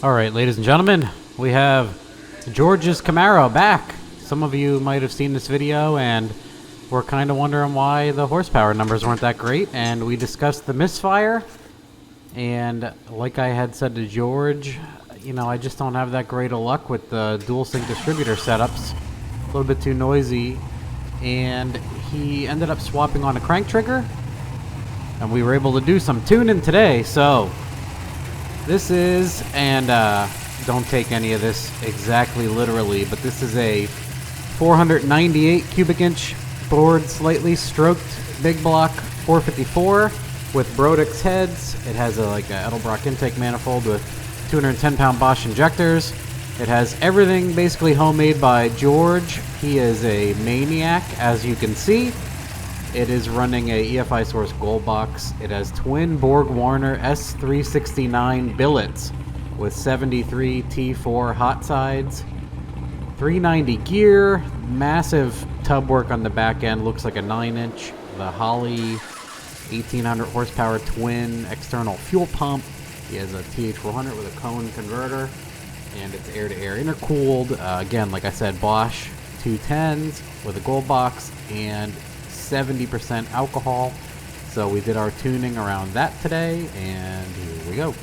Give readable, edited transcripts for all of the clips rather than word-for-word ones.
All right, ladies and gentlemen, we have George's Camaro back. Some of you might have seen this video and were kind of wondering why the horsepower numbers weren't that great, and we discussed the misfire. And like I had said to George, you know, I just don't have that great of luck with the dual sync distributor setups. A little bit too noisy. And he ended up swapping on a crank trigger, and we were able to do some tuning today. So this is, and don't take any of this exactly literally, but this is a 498 cubic inch bored, slightly stroked big block 454 with Brodix heads. It has a Edelbrock intake manifold with 210 pound Bosch injectors. It has everything basically homemade by George. He is a maniac, as you can see. It is running a EFI Source Gold Box. It has twin Borg Warner s369 billets with 73 T4 hot sides, 390 gear, massive tub work on the back end, looks like a 9-inch. The Holley 1800 horsepower twin external fuel pump. He has a TH400 with a cone converter, and it's air-to-air intercooled. Again, like I said, Bosch 210s with a gold box and 70% alcohol. So we did our tuning around that today, and here we go.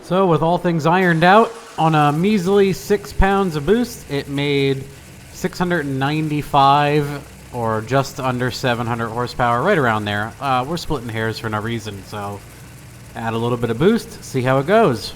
So with all things ironed out, on a measly 6 pounds of boost, it made 695 or just under 700 horsepower, right around there. We're splitting hairs for no reason, so add a little bit of boost, see how it goes.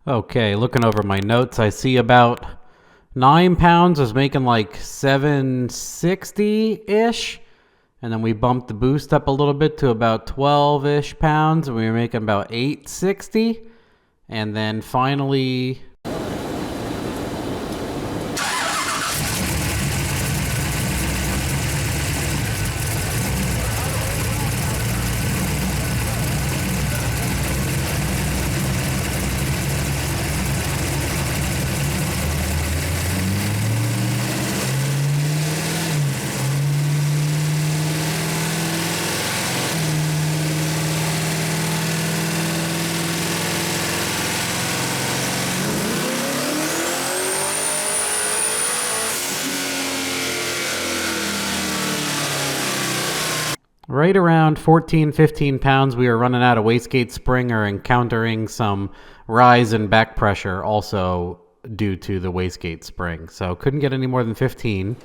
Okay, looking over my notes, I see about 9 pounds was making like 760-ish. And then we bumped the boost up a little bit to about 12-ish pounds, and we were making about 860. And then finally... right around 14, 15 pounds, we were running out of wastegate spring or encountering some rise in back pressure, also due to the wastegate spring. So couldn't get any more than 15.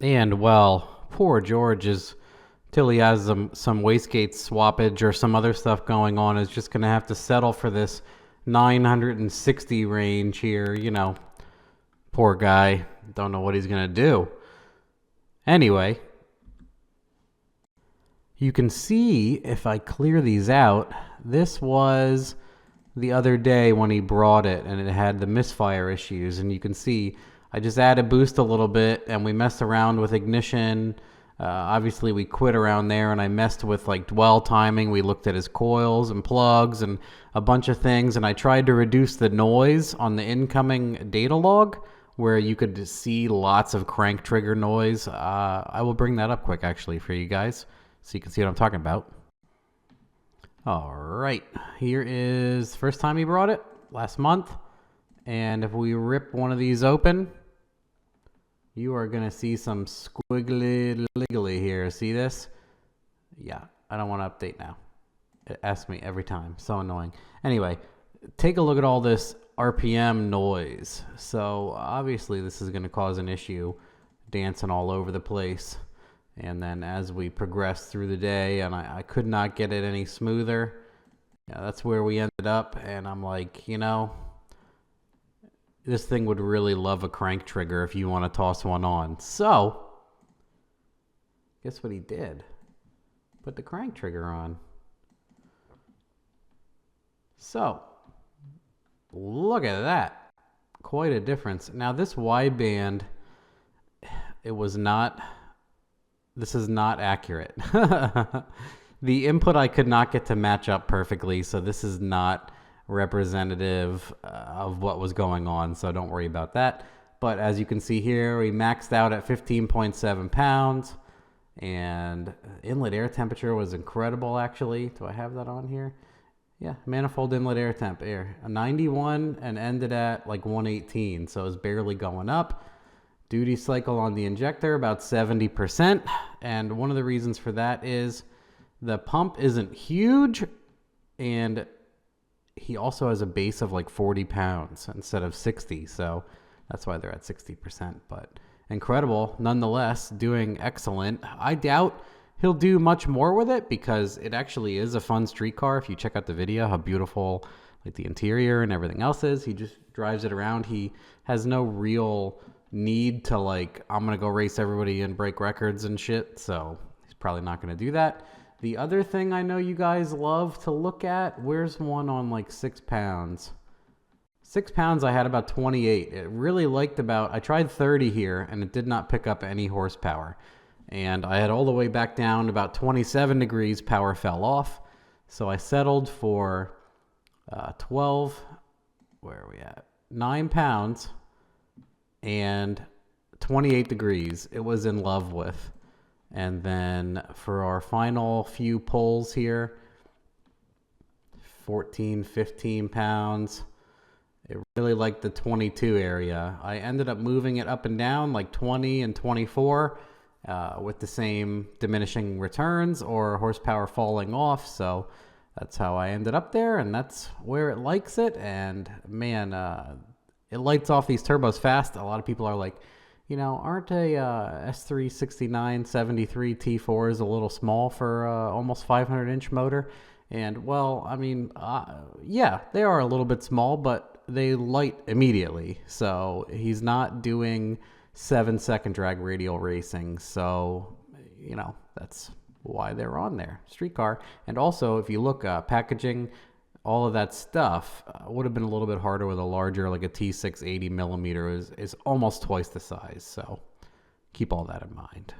And, well, poor George is, till he has some wastegate swappage or some other stuff going on, is just going to have to settle for this 960 range here. You know, poor guy. Don't know what he's going to do. Anyway, you can see if I clear these out, this was the other day when he brought it and it had the misfire issues. And you can see I just added boost a little bit and we messed around with ignition. Obviously we quit around there and I messed with like dwell timing. We looked at his coils and plugs and a bunch of things, and I tried to reduce the noise on the incoming data log where you could see lots of crank trigger noise. I will bring that up quick actually for you guys so you can see what I'm talking about. All right, here is the first time he brought it, last month. And if we rip one of these open, you are going to see some squiggly liggly here. See this? Yeah, I don't want to update now. It asks me every time. So annoying. Anyway, take a look at all this RPM noise. So obviously this is going to cause an issue, dancing all over the place. And then as we progress through the day, and I could not get it any smoother. Yeah, that's where we ended up. And I'm like, you know, this thing would really love a crank trigger if you want to toss one on. So, guess what he did? Put the crank trigger on. So, look at that. Quite a difference. Now, this wideband, this is not accurate. The input I could not get to match up perfectly, so this is not representative of what was going on, so don't worry about that. But as you can see here, we maxed out at 15.7 pounds, and inlet air temperature was incredible actually. Do I have that on here? Yeah, manifold inlet air temp, a 91 and ended at like 118, so it's barely going up. Duty cycle on the injector about 70%, and one of the reasons for that is the pump isn't huge, and he also has a base of like 40 pounds instead of 60, so that's why they're at 60%. But incredible nonetheless, doing excellent. I doubt he'll do much more with it because it actually is a fun street car. If you check out the video, how beautiful like the interior and everything else is. He just drives it around. He has no real need to like, I'm gonna go race everybody and break records and shit, so he's probably not gonna do that. The other thing I know you guys love to look at, where's one on like 6 pounds? 6 pounds I had about 28. It really liked about, I tried 30 here and it did not pick up any horsepower. And I had all the way back down about 27 degrees, power fell off. So I settled for 12, where are we at? 9 pounds and 28 degrees. It was in love with. And then for our final few pulls here, 14, 15 pounds. It really liked the 22 area. I ended up moving it up and down like 20 and 24 with the same diminishing returns or horsepower falling off. So that's how I ended up there, and that's where it likes it. And man, it lights off these turbos fast. A lot of people are like, you know, aren't a S369 73 T4s a little small for almost 500-inch motor? And, well, I mean, yeah, they are a little bit small, but they light immediately. So he's not doing 7-second drag radial racing. So, you know, that's why they're on there. Street car. And also, if you look, packaging, all of that stuff would have been a little bit harder with a larger, like a T6 80 millimeter is almost twice the size. So keep all that in mind.